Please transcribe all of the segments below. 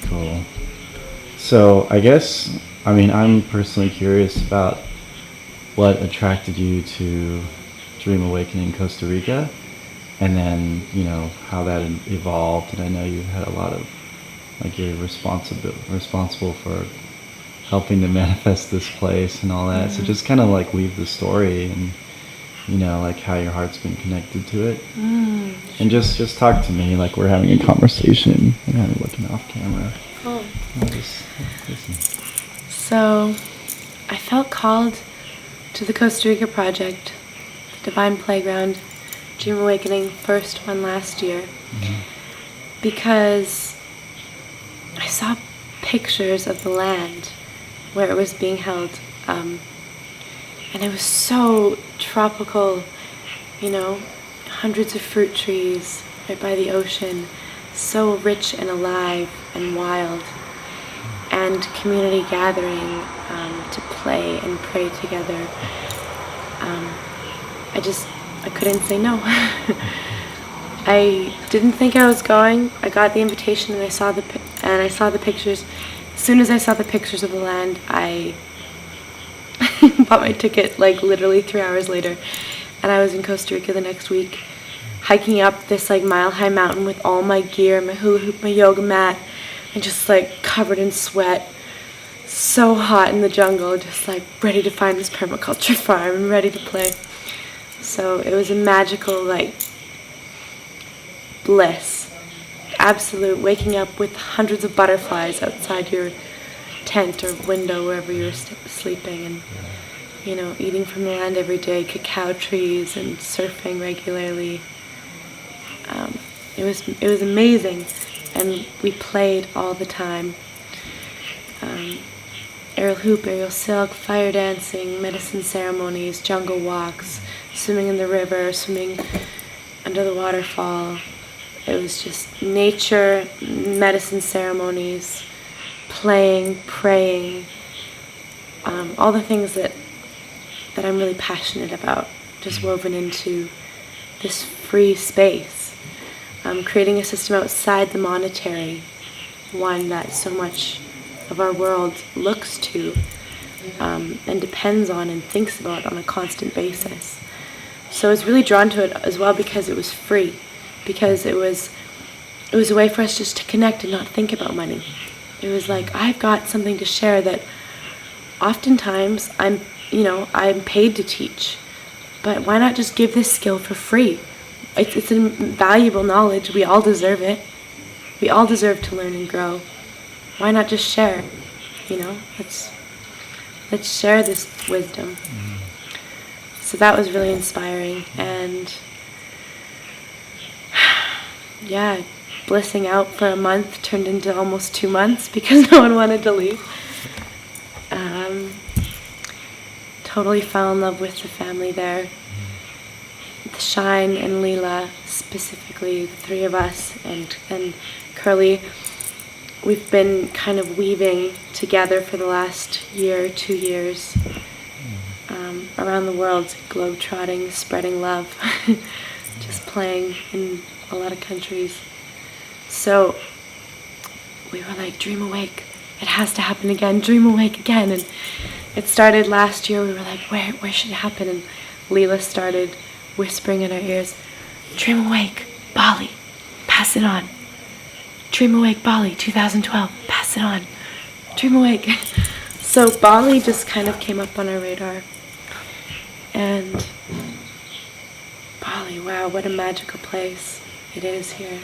Cool. So I guess, I mean, I'm personally curious about what attracted you to Dream Awakening Costa Rica, and then, how that evolved. And I know you had a lot of, like, you're responsible for helping to manifest this place and all that. So just kind of like weave the story and, like how your heart's been connected to it. And just talk to me like we're having a conversation and kind of looking off camera. Cool. Just listen. So, I felt called to the Costa Rica project, the Divine Playground, Dream Awakening, first one last year, because I saw pictures of the land where it was being held, and it was so tropical, hundreds of fruit trees right by the ocean, so rich and alive and wild, and community gathering to play and pray together. I couldn't say no. I didn't think I was going. I got the invitation and I saw the pictures. As soon as I saw the pictures of the land, I bought my ticket like literally 3 hours later, and I was in Costa Rica the next week, hiking up this like mile-high mountain with all my gear, my hula hoop, my yoga mat, and just like covered in sweat, so hot in the jungle, just like ready to find this permaculture farm and ready to play. So it was a magical like bliss, absolute waking up with hundreds of butterflies outside your tent or window wherever you were sleeping, and eating from the land every day, cacao trees, and surfing regularly. It was amazing, and we played all the time. Aerial hoop, aerial silk, fire dancing, medicine ceremonies, jungle walks, swimming in the river, swimming under the waterfall. It was just nature, medicine ceremonies, playing, praying, all the things that I'm really passionate about, just woven into this free space. Creating a system outside the monetary, one that so much of our world looks to and depends on and thinks about on a constant basis. So I was really drawn to it as well because it was free, because it was a way for us just to connect and not think about money. It was like, I've got something to share that oftentimes I'm paid to teach, but why not just give this skill for free? It's a valuable knowledge. We all deserve it. We all deserve to learn and grow. Why not just share? Let's share this wisdom. So that was really inspiring, and yeah, blissing out for a month turned into almost 2 months because no one wanted to leave. Totally fell in love with the family there. The Shine and Leela, specifically, the three of us, and Curly, we've been kind of weaving together for the last year, 2 years, around the world, globe-trotting, spreading love, just playing in a lot of countries. So we were like, dream awake. It has to happen again. Dream awake again. And it started last year. We were like, where should it happen? And Leela started whispering in our ears, dream awake, Bali, pass it on. Dream awake, Bali, 2012, pass it on. Dream awake. So Bali just kind of came up on our radar. And Bali, wow, what a magical place it is here.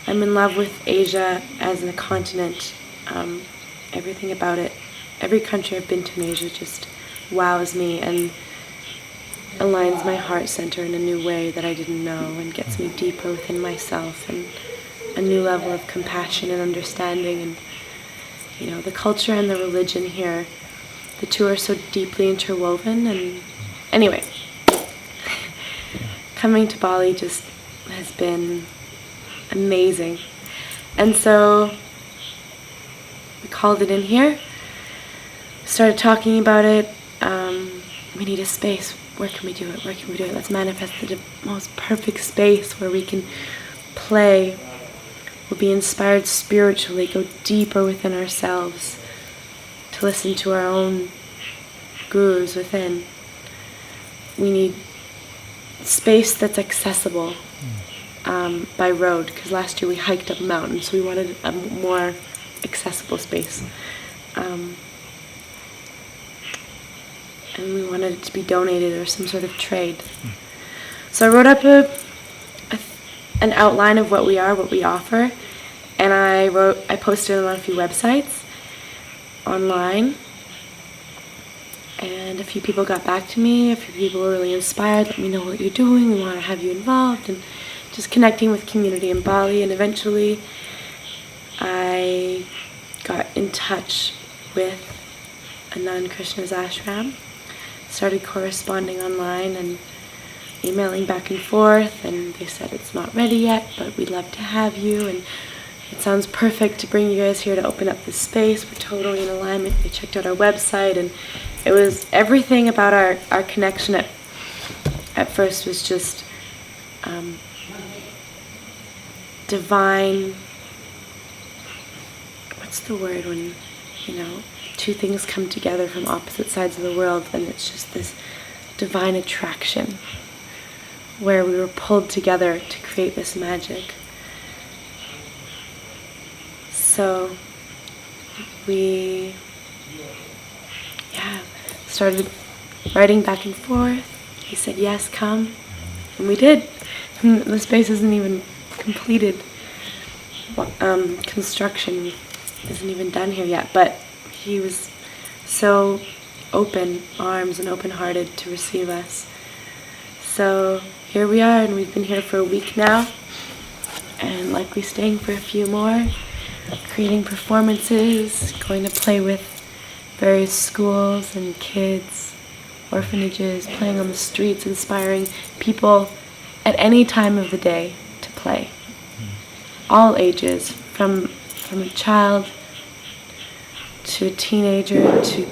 I'm in love with Asia as a continent. Everything about it, every country I've been to in Asia just wows me and aligns my heart center in a new way that I didn't know, and gets me deeper within myself and a new level of compassion and understanding. And the culture and the religion here, the two are so deeply interwoven. And anyway, coming to Bali just has been amazing. And so we called it in here, started talking about it. We need a space. Where can we do it? Where can we do it? Let's manifest the most perfect space where we can play will be inspired spiritually, go deeper within ourselves, to listen to our own gurus within. We need space that's accessible by road, because last year we hiked up a mountain, so we wanted a more accessible space. And we wanted it to be donated or some sort of trade. So I wrote up an outline of what we are, what we offer, and I posted it on a few websites online, and a few people got back to me. A few people were really inspired, let me know what you're doing, we want to have you involved, and just connecting with community in Bali. And eventually I got in touch with a nun Krishna's ashram, started corresponding online and emailing back and forth, and they said it's not ready yet, but we'd love to have you, and it sounds perfect to bring you guys here to open up this space. We're totally in alignment. They checked out our website, and it was everything about our connection at first was just divine. What's the word when, two things come together from opposite sides of the world, and it's just this divine attraction where we were pulled together to create this magic. So we started writing back and forth. He said, yes, come. And we did. And the space isn't even completed. Construction isn't even done here yet. But he was so open arms and open-hearted to receive us. So here we are, and we've been here for a week now. And likely staying for a few more. Creating performances, going to play with various schools and kids, orphanages, playing on the streets, inspiring people at any time of the day to play. All ages, from a child to a teenager to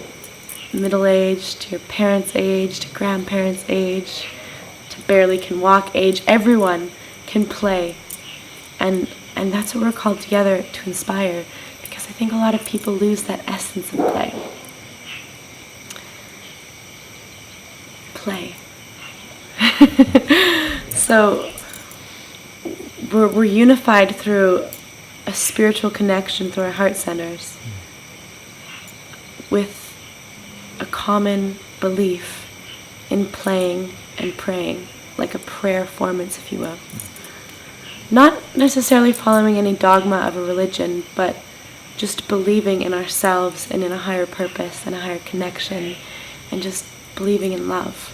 middle age, to your parents' age, to grandparents' age, to barely can walk age. Everyone can play. And that's what we're called together to inspire, because I think a lot of people lose that essence of play. Play. So we're unified through a spiritual connection through our heart centers with a common belief in playing and praying, like a prayer formance, if you will. Not necessarily following any dogma of a religion, but just believing in ourselves and in a higher purpose and a higher connection, and just believing in love.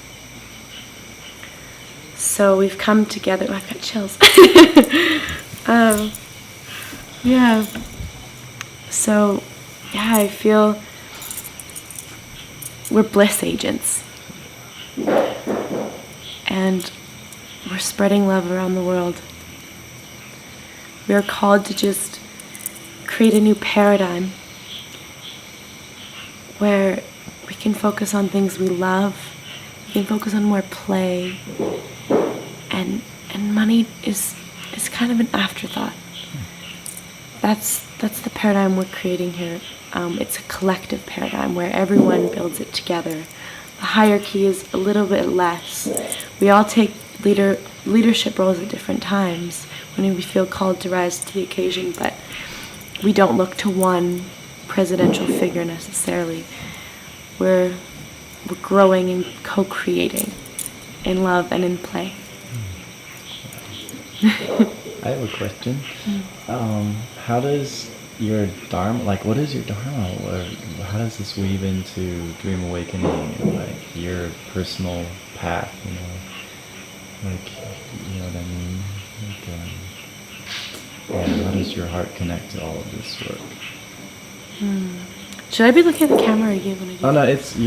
So we've come together. Oh, I've got chills. So, I feel we're bliss agents. And we're spreading love around the world. We are called to just create a new paradigm where we can focus on things we love, we can focus on more play, and money is kind of an afterthought. That's the paradigm we're creating here. It's a collective paradigm where everyone builds it together. The hierarchy is a little bit less. We all take leadership roles at different times when we feel called to rise to the occasion, but we don't look to one presidential figure necessarily. We're growing and co-creating in love and in play. I have a question. How does your Dharma, what is your Dharma? Or how does this weave into Dream Awakening and your personal path, you know what I mean? How does your heart connect to all of this work? Should I be looking at the camera or are you going to do Oh no, it's your